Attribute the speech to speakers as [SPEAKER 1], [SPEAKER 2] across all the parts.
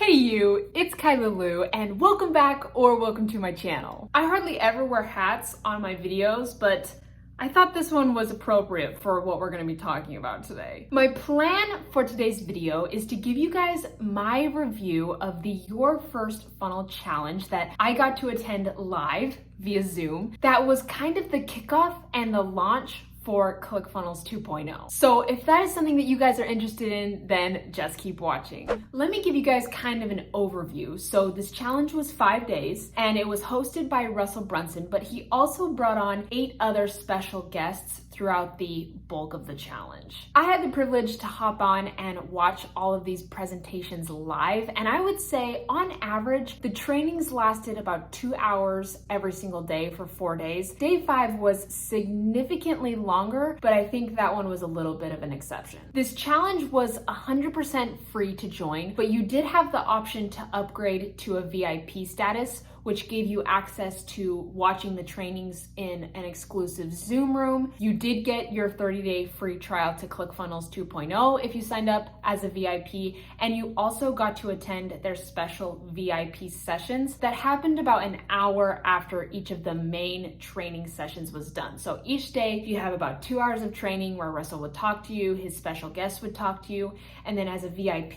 [SPEAKER 1] Hey you, it's Kyla Lou and welcome back or welcome to my channel. I hardly ever wear hats on my videos, but I thought this one was appropriate for what we're going to be talking about today. My plan for today's video is to give you guys my review of the Your First Funnel Challenge that I got to attend live via Zoom. That was kind of the kickoff and the launch for ClickFunnels 2.0. So if that is something that you guys are interested in, then just keep watching. Let me give you guys kind of an overview. So this challenge was 5 days and it was hosted by Russell Brunson, but he also brought on 8 other special guests throughout the bulk of the challenge. I had the privilege to hop on and watch all of these presentations live, and I would say on average, the trainings lasted about 2 hours every single day for 4 days. Day 5 was significantly longer, but I think that one was a little bit of an exception. This challenge was 100% free to join, but you did have the option to upgrade to a VIP status, which gave you access to watching the trainings in an exclusive Zoom room. You did get your 30-day free trial to ClickFunnels 2.0 if you signed up as a VIP, and you also got to attend their special VIP sessions that happened about an hour after each of the main training sessions was done. So each day you have about 2 hours of training where Russell would talk to you, his special guests would talk to you, and then as a VIP,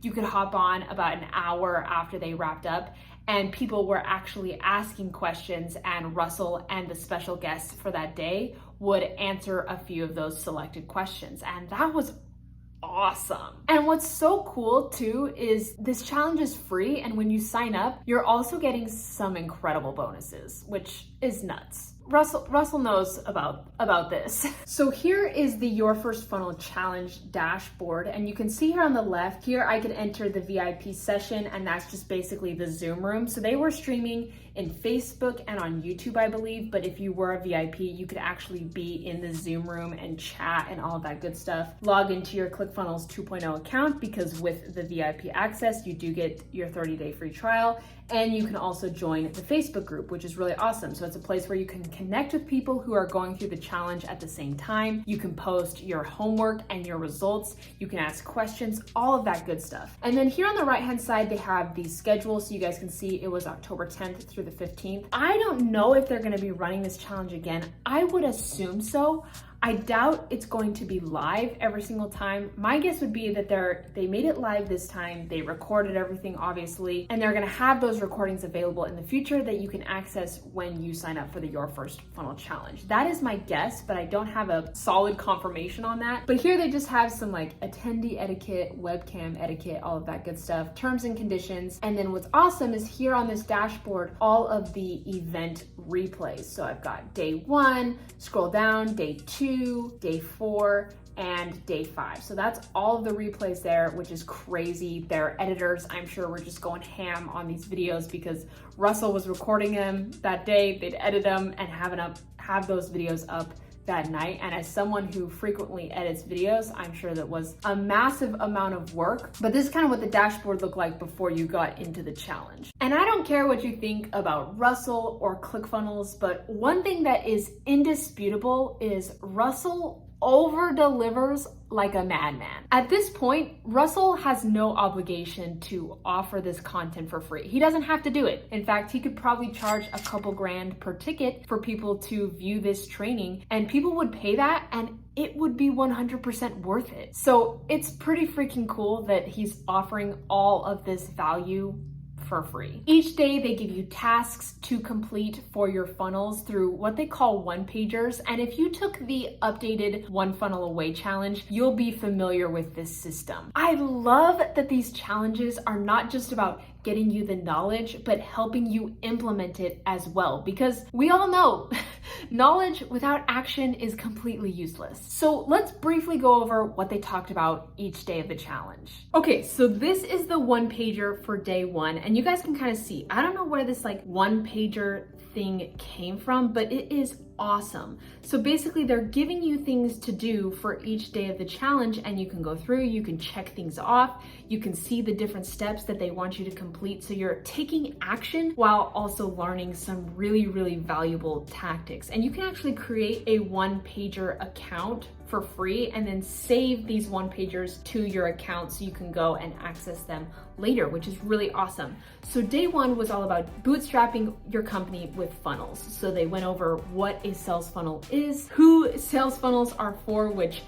[SPEAKER 1] you could hop on about an hour after they wrapped up, and people were actually asking questions, and Russell and the special guests for that day would answer a few of those selected questions. And that was awesome. And what's so cool too is this challenge is free, and when you sign up, you're also getting some incredible bonuses, which is nuts. Russell knows about this. So here is the Your First Funnel Challenge dashboard, and you can see here on the left, here I could enter the VIP session, and that's just basically the Zoom room. So they were streaming in Facebook and on YouTube, I believe, but if you were a VIP, you could actually be in the Zoom room and chat and all of that good stuff. Log into your ClickFunnels 2.0 account, because with the VIP access, you do get your 30-day free trial, and you can also join the Facebook group, which is really awesome. So it's a place where you can connect with people who are going through the challenge at the same time. You can post your homework and your results. You can ask questions, all of that good stuff. And then here on the right-hand side, they have the schedule. So you guys can see it was October 10th through the 15th. I don't know if they're gonna be running this challenge again. I would assume so. I doubt it's going to be live every single time. My guess would be that they made it live this time, they recorded everything obviously, and they're gonna have those recordings available in the future that you can access when you sign up for the Your First Funnel Challenge. That is my guess, but I don't have a solid confirmation on that. But here they just have some like attendee etiquette, webcam etiquette, all of that good stuff, terms and conditions. And then what's awesome is here on this dashboard, all of the event replays. So I've got day 1, scroll down, day 2, day 4, and day 5. So that's all of the replays there, which is crazy. Their editors, I'm sure, were just going ham on these videos because Russell was recording them that day. They'd edit them and have those videos up that night. And as someone who frequently edits videos, I'm sure that was a massive amount of work. But this is kind of what the dashboard looked like before you got into the challenge. And I don't care what you think about Russell or ClickFunnels, but one thing that is indisputable is Russell over delivers like a madman. At this point, Russell has no obligation to offer this content for free. He doesn't have to do it. In fact, he could probably charge a couple grand per ticket for people to view this training, and people would pay that and it would be 100% worth it. So it's pretty freaking cool that he's offering all of this value for free. Each day they give you tasks to complete for your funnels through what they call one-pagers. And if you took the updated One Funnel Away challenge, you'll be familiar with this system. I love that these challenges are not just about getting you the knowledge, but helping you implement it as well. Because we all know knowledge without action is completely useless. So let's briefly go over what they talked about each day of the challenge. Okay, so this is the one pager for day 1, and you guys can kind of see, I don't know where this like one pager thing came from, but it is awesome. So basically they're giving you things to do for each day of the challenge, and you can go through, you can check things off, you can see the different steps that they want you to complete. So you're taking action while also learning some really, really valuable tactics. And you can actually create a one-pager account for free and then save these one-pagers to your account so you can go and access them later, which is really awesome. So day one was all about bootstrapping your company with funnels. So they went over what a sales funnel is, who sales funnels are for, which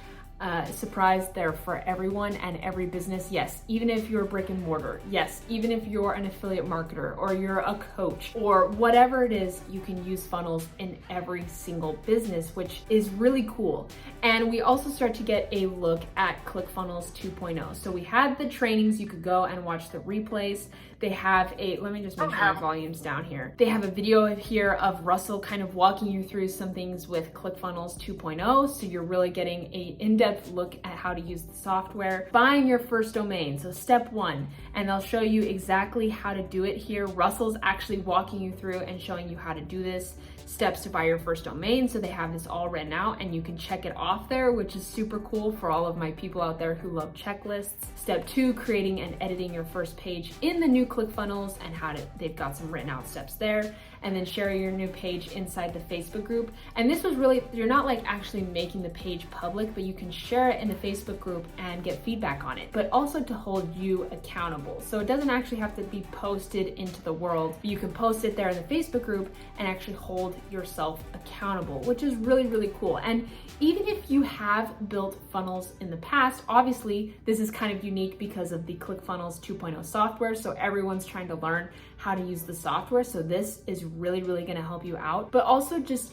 [SPEAKER 1] surprise, they're for everyone and every business. Yes, even if you're a brick and mortar. Yes, even if you're an affiliate marketer or you're a coach or whatever it is, you can use funnels in every single business, which is really cool. And we also start to get a look at ClickFunnels 2.0. So we had the trainings, you could go and watch the replays. They have let me just make sure my volume's down here. They have a video here of Russell kind of walking you through some things with ClickFunnels 2.0. So you're really getting an in-depth look at how to use the software. Buying your first domain, so step one, and they'll show you exactly how to do it here. Russell's actually walking you through and showing you how to do this. Steps to buy your first domain. So they have this all written out and you can check it off there, which is super cool for all of my people out there who love checklists. Step two, creating and editing your first page in the new ClickFunnels and they've got some written out steps there. And then share your new page inside the Facebook group. And this was really, you're not like actually making the page public, but you can share it in the Facebook group and get feedback on it, but also to hold you accountable. So it doesn't actually have to be posted into the world, but you can post it there in the Facebook group and actually hold yourself accountable, which is really, really cool. And even if you have built funnels in the past, obviously this is kind of unique because of the ClickFunnels 2.0 software. So everyone's trying to learn how to use the software. So this is really, really going to help you out, but also just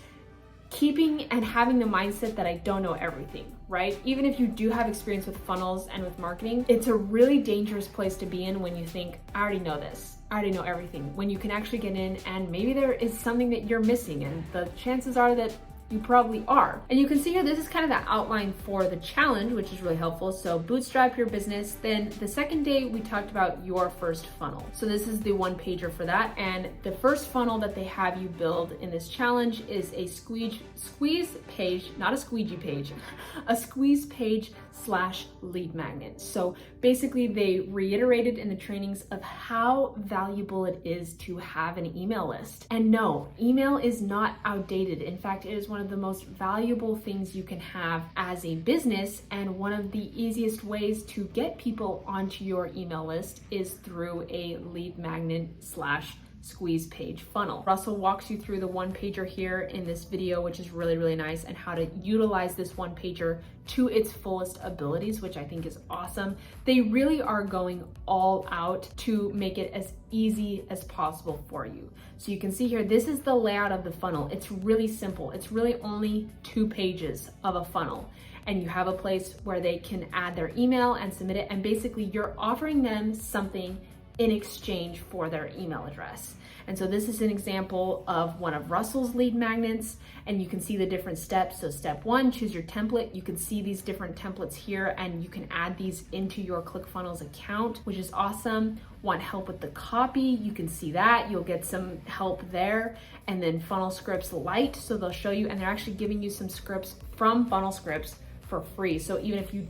[SPEAKER 1] keeping and having the mindset that I don't know everything, right? Even if you do have experience with funnels and with marketing, it's a really dangerous place to be in when you think, I already know this. I already know everything. When you can actually get in and maybe there is something that you're missing, and the chances are that you probably are. And you can see here, this is kind of the outline for the challenge, which is really helpful. So bootstrap your business. Then the second day we talked about your first funnel. So this is the one pager for that. And the first funnel that they have you build in this challenge is a squeeze page, not a squeegee page, a squeeze page / lead magnet. So basically they reiterated in the trainings of how valuable it is to have an email list. And no, email is not outdated. In fact, it is one of the most valuable things you can have as a business, and one of the easiest ways to get people onto your email list is through a lead magnet / squeeze page funnel. Russell walks you through the one pager here in this video, which is really, really nice, and how to utilize this one pager to its fullest abilities, which I think is awesome. They really are going all out to make it as easy as possible for you. So you can see here, this is the layout of the funnel. It's really simple. It's really only 2 pages of a funnel. And you have a place where they can add their email and submit it. And basically you're offering them something in exchange for their email address. And so this is an example of one of Russell's lead magnets, and you can see the different steps. So step 1, choose your template. You can see these different templates here, and you can add these into your ClickFunnels account, which is awesome. Want help with the copy? You can see that. You'll get some help there. And then Funnel Scripts Lite, so they'll show you, and they're actually giving you some scripts from Funnel Scripts for free. So even if you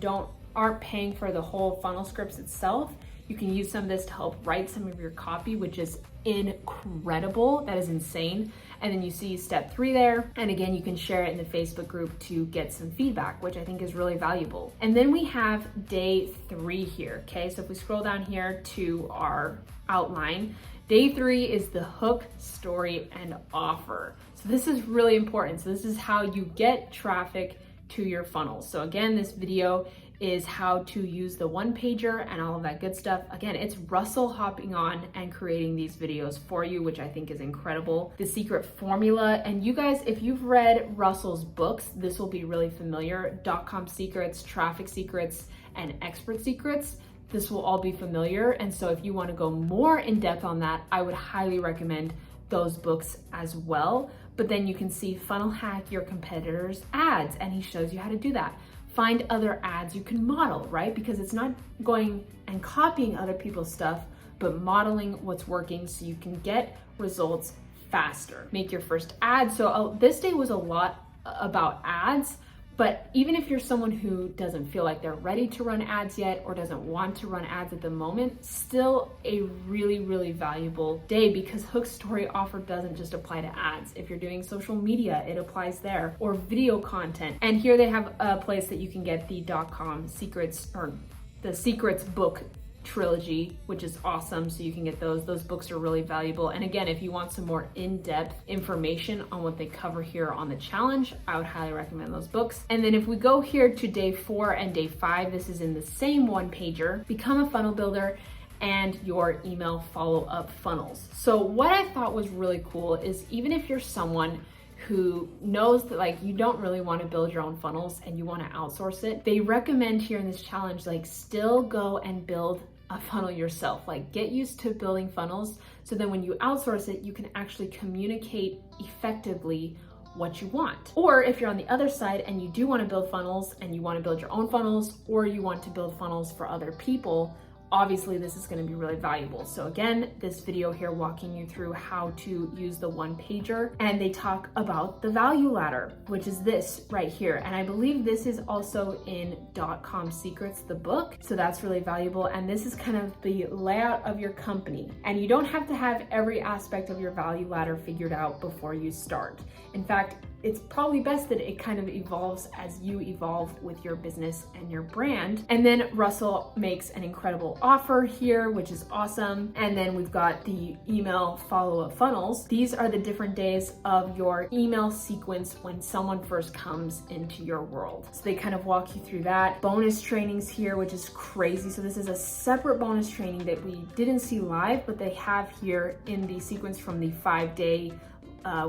[SPEAKER 1] aren't paying for the whole Funnel Scripts itself, you can use some of this to help write some of your copy, which is incredible. That is insane. And then you see step 3 there. And again, you can share it in the Facebook group to get some feedback, which I think is really valuable. And then we have day 3 here, okay? So if we scroll down here to our outline, day 3 is the hook, story, and offer. So this is really important. So this is how you get traffic to your funnels. So again, this video is how to use the one pager and all of that good stuff. Again, it's Russell hopping on and creating these videos for you, which I think is incredible. The secret formula, and you guys, if you've read Russell's books, this will be really familiar. .com Secrets, Traffic Secrets, and Expert Secrets. This will all be familiar. And so if you want to go more in depth on that, I would highly recommend those books as well. But then you can see Funnel Hack Your Competitors' Ads, and he shows you how to do that. Find other ads you can model, right? Because it's not going and copying other people's stuff, but modeling what's working so you can get results faster. Make your first ad. So this day was a lot about ads, But even if you're someone who doesn't feel like they're ready to run ads yet or doesn't want to run ads at the moment, still a really, really valuable day, because Hook Story offer doesn't just apply to ads. If you're doing social media, it applies there, or video content. And here they have a place that you can get the .com secrets, or the secrets book trilogy, which is awesome. So you can get those. Those books are really valuable. And again, if you want some more in-depth information on what they cover here on the challenge, I would highly recommend those books. And then if we go here to day 4 and day 5, this is in the same one pager, become a funnel builder and your email follow-up funnels. So what I thought was really cool is, even if you're someone who knows that like you don't really want to build your own funnels and you want to outsource it, they recommend here in this challenge, like, still go and build a funnel yourself. Like, get used to building funnels, so then when you outsource it, you can actually communicate effectively what you want. Or if you're on the other side and you do want to build funnels and you want to build your own funnels, or you want to build funnels for other people, obviously this is going to be really valuable. So again, this video here walking you through how to use the one pager, and they talk about the value ladder, which is this right here. And I believe this is also in .com Secrets, the book. So that's really valuable. And this is kind of the layout of your company. And you don't have to have every aspect of your value ladder figured out before you start. In fact, it's probably best that it kind of evolves as you evolve with your business and your brand. And then Russell makes an incredible offer here, which is awesome. And then we've got the email follow-up funnels. These are the different days of your email sequence when someone first comes into your world. So they kind of walk you through that. Bonus trainings here, which is crazy. So this is a separate bonus training that we didn't see live, but they have here in the sequence from the 5-day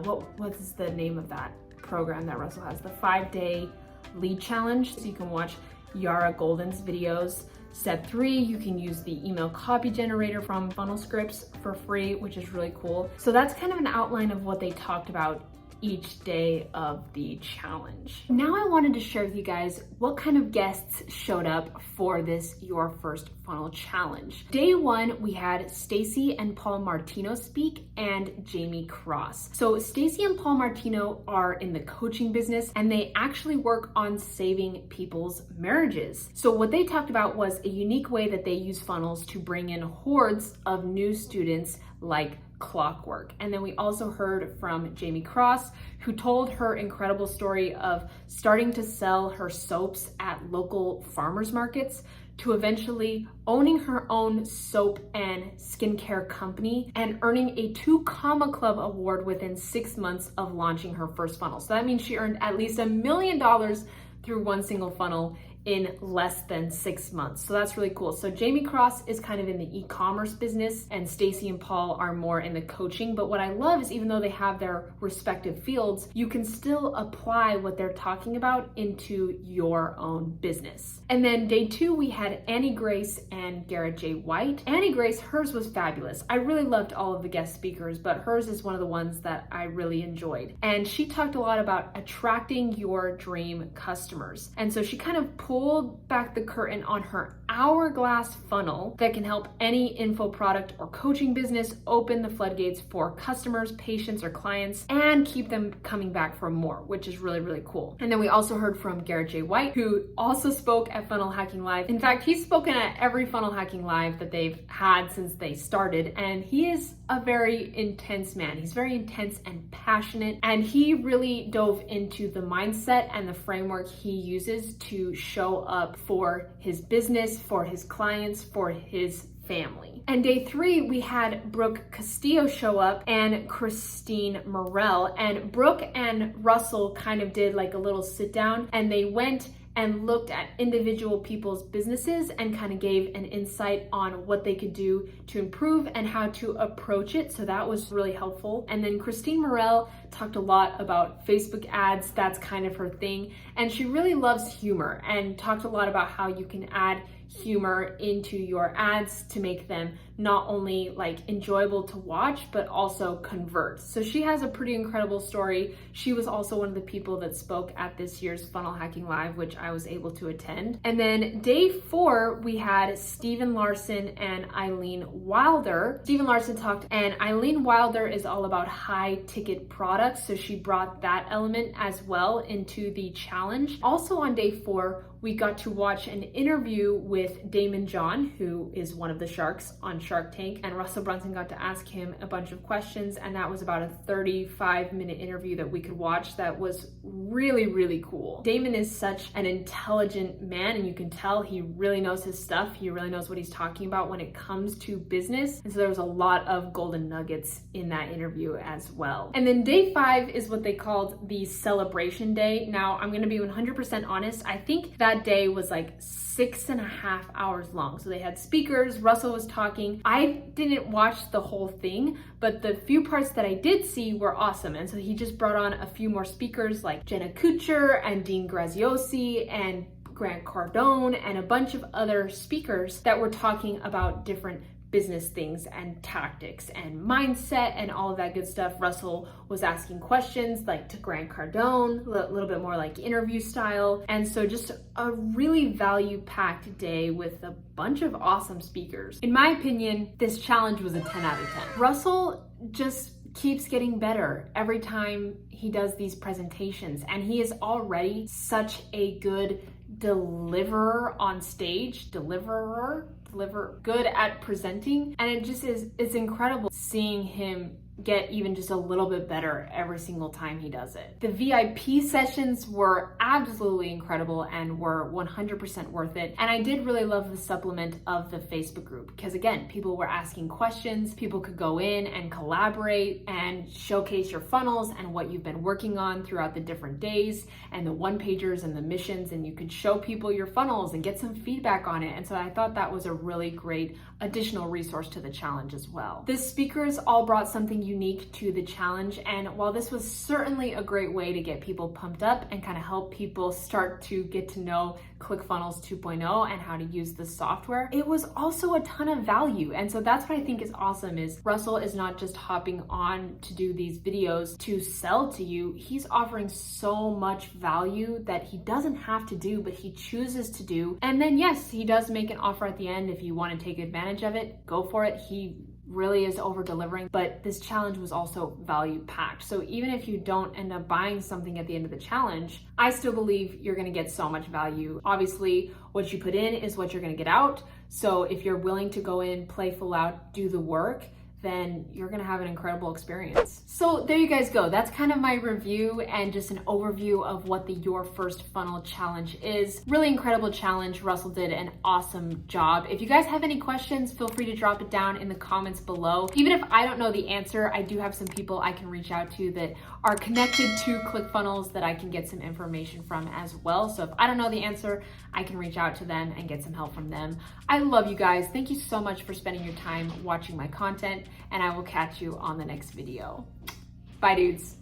[SPEAKER 1] what is the name of that program that Russell has? The 5-day lead challenge. So you can watch Yara Golden's videos. Step 3, you can use the email copy generator from Funnel Scripts for free, which is really cool. So that's kind of an outline of what they talked about each day of the challenge. Now I wanted to share with you guys what kind of guests showed up for this Your First Funnel challenge. Day 1, we had Stacy and Paul Martino speak, and Jamie Cross. So Stacy and Paul Martino are in the coaching business, and they actually work on saving people's marriages. So what they talked about was a unique way that they use funnels to bring in hordes of new students like clockwork. And then we also heard from Jamie Cross, who told her incredible story of starting to sell her soaps at local farmers markets to eventually owning her own soap and skincare company and earning a 2 Comma Club award within 6 months of launching her first funnel. So that means she earned at least $1 million through one single funnel in less than 6 months. So that's really cool. So Jamie Cross is kind of in the e-commerce business, and Stacy and Paul are more in the coaching. But what I love is, even though they have their respective fields, you can still apply what they're talking about into your own business. And then day 2, we had Annie Grace and Garrett J. White. Annie Grace, hers was fabulous. I really loved all of the guest speakers, but hers is one of the ones that I really enjoyed. And she talked a lot about attracting your dream customers. And so she kind of pulled back the curtain on her hourglass funnel that can help any info product or coaching business open the floodgates for customers, patients, or clients, and keep them coming back for more, which is really, really cool. And then we also heard from Garrett J. White, who also spoke at Funnel Hacking Live. In fact, he's spoken at every Funnel Hacking Live that they've had since they started, and he is a very intense man. He's very intense and passionate, and he really dove into the mindset and the framework he uses to show up for his business, for his clients, for his family. And day 3, we had Brooke Castillo show up and Christine Morel. And Brooke and Russell kind of did like a little sit down, and they went and looked at individual people's businesses and kind of gave an insight on what they could do to improve and how to approach it. So that was really helpful. And then Christine Morel talked a lot about Facebook ads. That's kind of her thing. And she really loves humor and talked a lot about how you can add humor into your ads to make them not only like enjoyable to watch, but also convert. So she has a pretty incredible story. She was also one of the people that spoke at this year's Funnel Hacking Live, which I was able to attend. And then day 4, we had Stephen Larson and Eileen Wilder. Stephen Larson talked, and Eileen Wilder is all about high ticket products. So she brought that element as well into the challenge. Also on day 4, we got to watch an interview with Damon John, who is one of the sharks on Shark Tank, and Russell Brunson got to ask him a bunch of questions, and that was about a 35-minute interview that we could watch that was really, really cool. Damon is such an intelligent man, and you can tell he really knows his stuff. He really knows what he's talking about when it comes to business, and so there was a lot of golden nuggets in that interview as well. And then day 5 is what they called the celebration day. Now, I'm gonna be 100% honest, I think that day was like 6.5 hours long. So they had speakers, Russell was talking. I didn't watch the whole thing, but the few parts that I did see were awesome. And so he just brought on a few more speakers like Jenna Kutcher and Dean Graziosi and Grant Cardone and a bunch of other speakers that were talking about different business things and tactics and mindset and all of that good stuff. Russell was asking questions like to Grant Cardone, a little bit more like interview style. And so just a really value-packed day with a bunch of awesome speakers. In my opinion, this challenge was a 10 out of 10. Russell just keeps getting better every time he does these presentations, and he is already such a good deliverer on stage, good at presenting, and it's incredible seeing him get even just a little bit better every single time he does it. The VIP sessions were absolutely incredible and were 100% worth it. And I did really love the supplement of the Facebook group because again, people were asking questions, people could go in and collaborate and showcase your funnels and what you've been working on throughout the different days and the one-pagers and the missions, and you could show people your funnels and get some feedback on it. And so I thought that was a really great additional resource to the challenge as well. The speakers all brought something unique to the challenge, and while this was certainly a great way to get people pumped up and kind of help people start to get to know ClickFunnels 2.0 and how to use the software, it was also a ton of value. And so that's what I think is awesome, is Russell is not just hopping on to do these videos to sell to you, he's offering so much value that he doesn't have to do, but he chooses to do. And then yes, he does make an offer at the end if you want to take advantage of it, go for it. He really is over delivering, but this challenge was also value packed. So even if you don't end up buying something at the end of the challenge, I still believe you're gonna get so much value. Obviously, what you put in is what you're gonna get out. So if you're willing to go in, play full out, do the work, then you're gonna have an incredible experience. So there you guys go. That's kind of my review and just an overview of what the Your First Funnel Challenge is. Really incredible challenge. Russell did an awesome job. If you guys have any questions, feel free to drop it down in the comments below. Even if I don't know the answer, I do have some people I can reach out to that are connected to ClickFunnels that I can get some information from as well. So if I don't know the answer, I can reach out to them and get some help from them. I love you guys. Thank you so much for spending your time watching my content, and I will catch you on the next video. Bye, dudes.